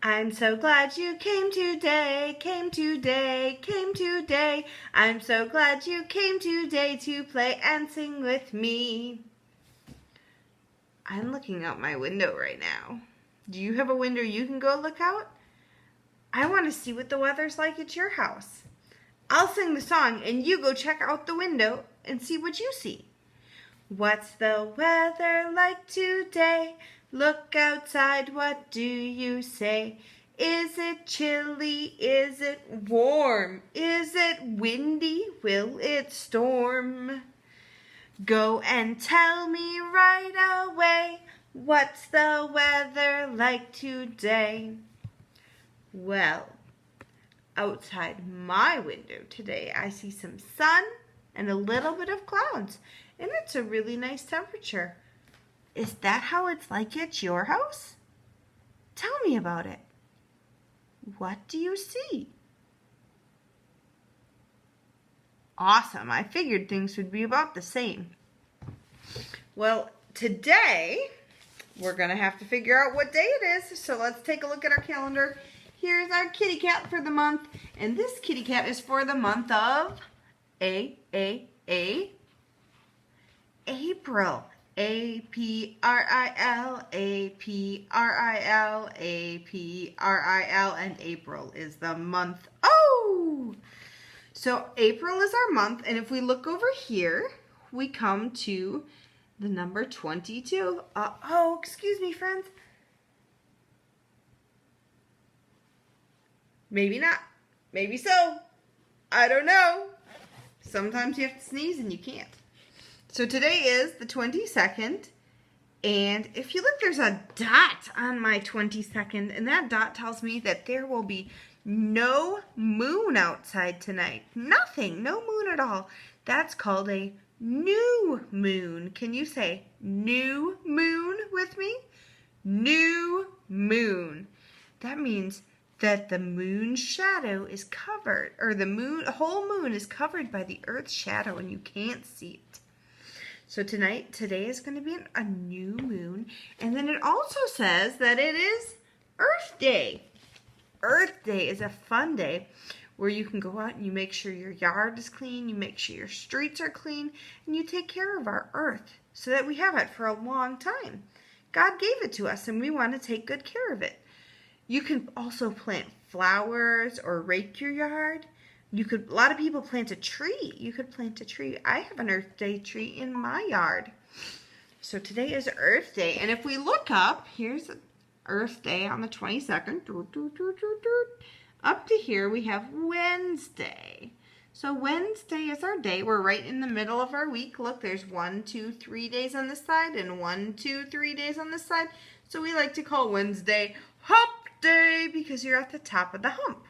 I'm so glad you came today, came today, came today. I'm so glad you came today to play and sing with me. I'm looking out my window right now. Do you have a window you can go look out? I want to see what the weather's like at your house. I'll sing the song and you go check out the window and see what you see. What's the weather like today? Look outside, what do you say? Is it chilly? Is it warm? Is it windy? Will it storm? Go and tell me right away. What's the weather like today? Well, outside my window today, I see some sun and a little bit of clouds, and it's a really nice temperature. Is that how it's like at your house? Tell me about it. What do you see? Awesome. I figured things would be about the same. Well, today we're going to have to figure out what day it is, so let's take a look at our calendar. Here's our kitty cat for the month, and this kitty cat is for the month of April. A-P-R-I-L, A-P-R-I-L, A-P-R-I-L, and April is the month. Oh! So April is our month, and if we look over here, we come to the number 22. Oh, excuse me, friends. Maybe not. Maybe so. I don't know. Sometimes you have to sneeze and you can't. So today is the 22nd, and if you look, there's a dot on my 22nd, and that dot tells me that there will be no moon outside tonight. Nothing, no moon at all. That's called a new moon. Can you say new moon with me? New moon. That means that the moon's shadow is covered, or the whole moon is covered by the Earth's shadow, and you can't see it. So today is going to be a new moon. And then it also says that it is Earth Day. Earth Day is a fun day where you can go out and you make sure your yard is clean, you make sure your streets are clean, and you take care of our earth so that we have it for a long time. God gave it to us and we want to take good care of it. You can also plant flowers or rake your yard. A lot of people plant a tree. You could plant a tree. I have an Earth Day tree in my yard. So today is Earth Day. And if we look up, here's Earth Day on the 22nd. Up to here we have Wednesday. So Wednesday is our day. We're right in the middle of our week. Look, there's 1, 2, 3 days on this side and 1, 2, 3 days on this side. So we like to call Wednesday Hump Day because you're at the top of the hump.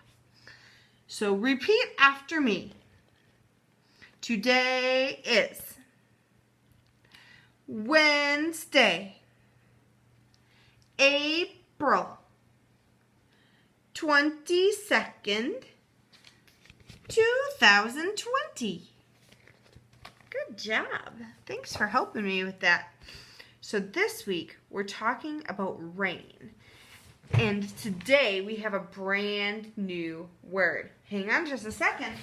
So repeat after me. Today is Wednesday, April 22nd, 2020. Good job. Thanks for helping me with that. So this week we're talking about rain. And today we have a brand new word. Hang on just a second.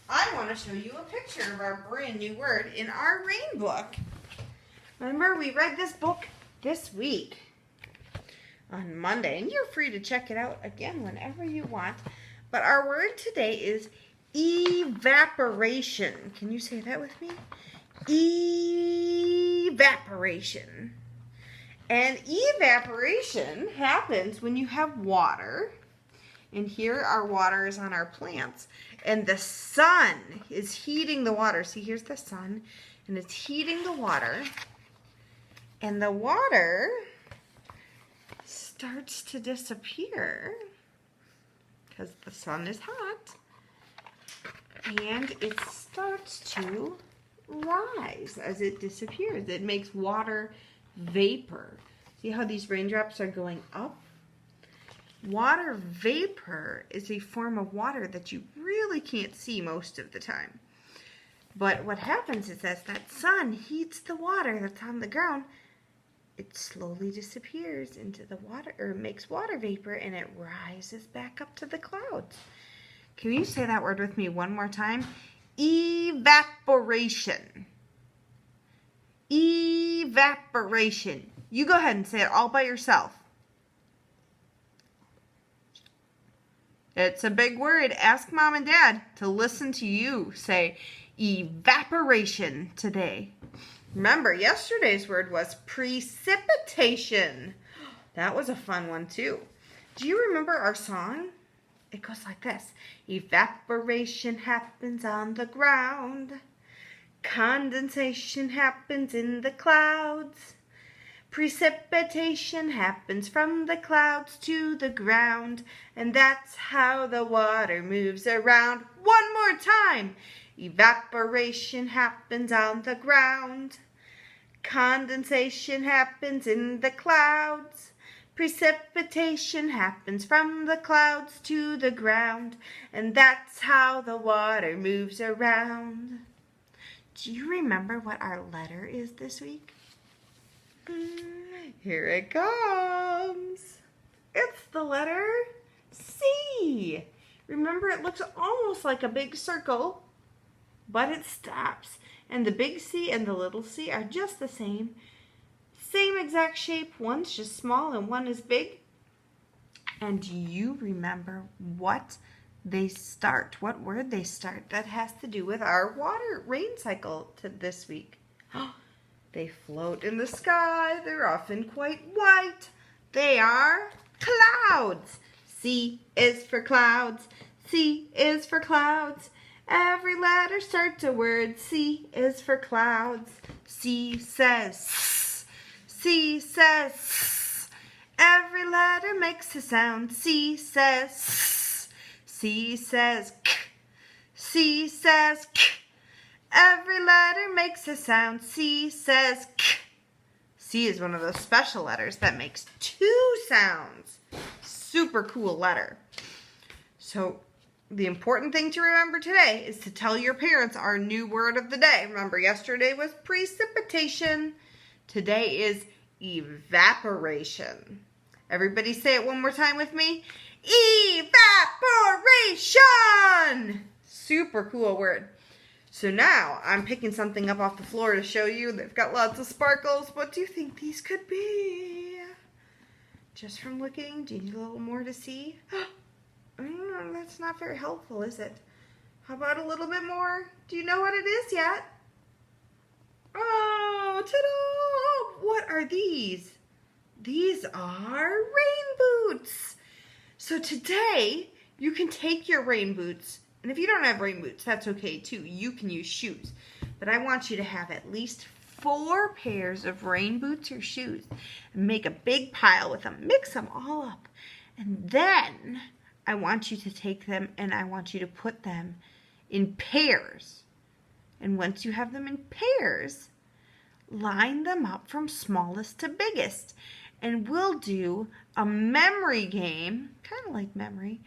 I want to show you a picture of our brand new word in our rain book. Remember, we read this book this week on Monday, and you're free to check it out again whenever you want. But our word today is evaporation. Can you say that with me? Evaporation. And evaporation happens when you have water, and here our water is on our plants, and the sun is heating the water. See, here's the sun, and it's heating the water, and the water starts to disappear because the sun is hot, and it starts to rise as it disappears. It makes water vapor. See how these raindrops are going up? Water vapor is a form of water that you really can't see most of the time. But what happens is as that sun heats the water that's on the ground, it slowly disappears into the water, or makes water vapor, and it rises back up to the clouds. Can you say that word with me one more time? Evaporation. Evaporation. You go ahead and say it all by yourself. It's a big word. Ask Mom and Dad to listen to you say evaporation today. Remember, yesterday's word was precipitation. That was a fun one too. Do you remember our song? It goes like this. Evaporation happens on the ground. Condensation happens in the clouds. Precipitation happens from the clouds to the ground. And that's how the water moves around. One more time. Evaporation happens on the ground. Condensation happens in the clouds. Precipitation happens from the clouds to the ground. And that's how the water moves around. Do you remember what our letter is this week? Here it comes. It's the letter C. Remember, it looks almost like a big circle, but it stops. And the big C and the little c are just the same. Same exact shape. One's just small and one is big. And do you remember what they start? What word they start that has to do with our rain cycle to this week? They float in the sky. They're often quite white. They are clouds. C is for clouds. C is for clouds. Every letter starts a word. C is for clouds. C says S. C says S. Every letter makes a sound. C says S. C says K. C says K. Every letter makes a sound. C says K. C is one of those special letters that makes 2 sounds. Super cool letter. So the important thing to remember today is to tell your parents our new word of the day. Remember, yesterday was precipitation. Today is evaporation. Everybody say it one more time with me. Evaporation! Super cool word. So now I'm picking something up off the floor to show you. They've got lots of sparkles. What do you think these could be? Just from looking, do you need a little more to see? That's not very helpful, is it? How about a little bit more? Do you know what it is yet? Oh, ta-da! What are these? These are rain boots. So today, you can take your rain boots, and if you don't have rain boots, that's okay too. You can use shoes. But I want you to have at least 4 pairs of rain boots or shoes and make a big pile with them. Mix them all up. And then I want you to take them and I want you to put them in pairs. And once you have them in pairs, line them up from smallest to biggest. And we'll do a memory game, kind of like memory,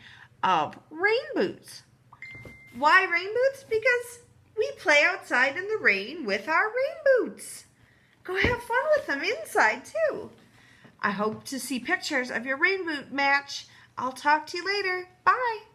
of rain boots. Why rain boots? Because we play outside in the rain with our rain boots. Go have fun with them inside too. I hope to see pictures of your rain boot match. I'll talk to you later. Bye.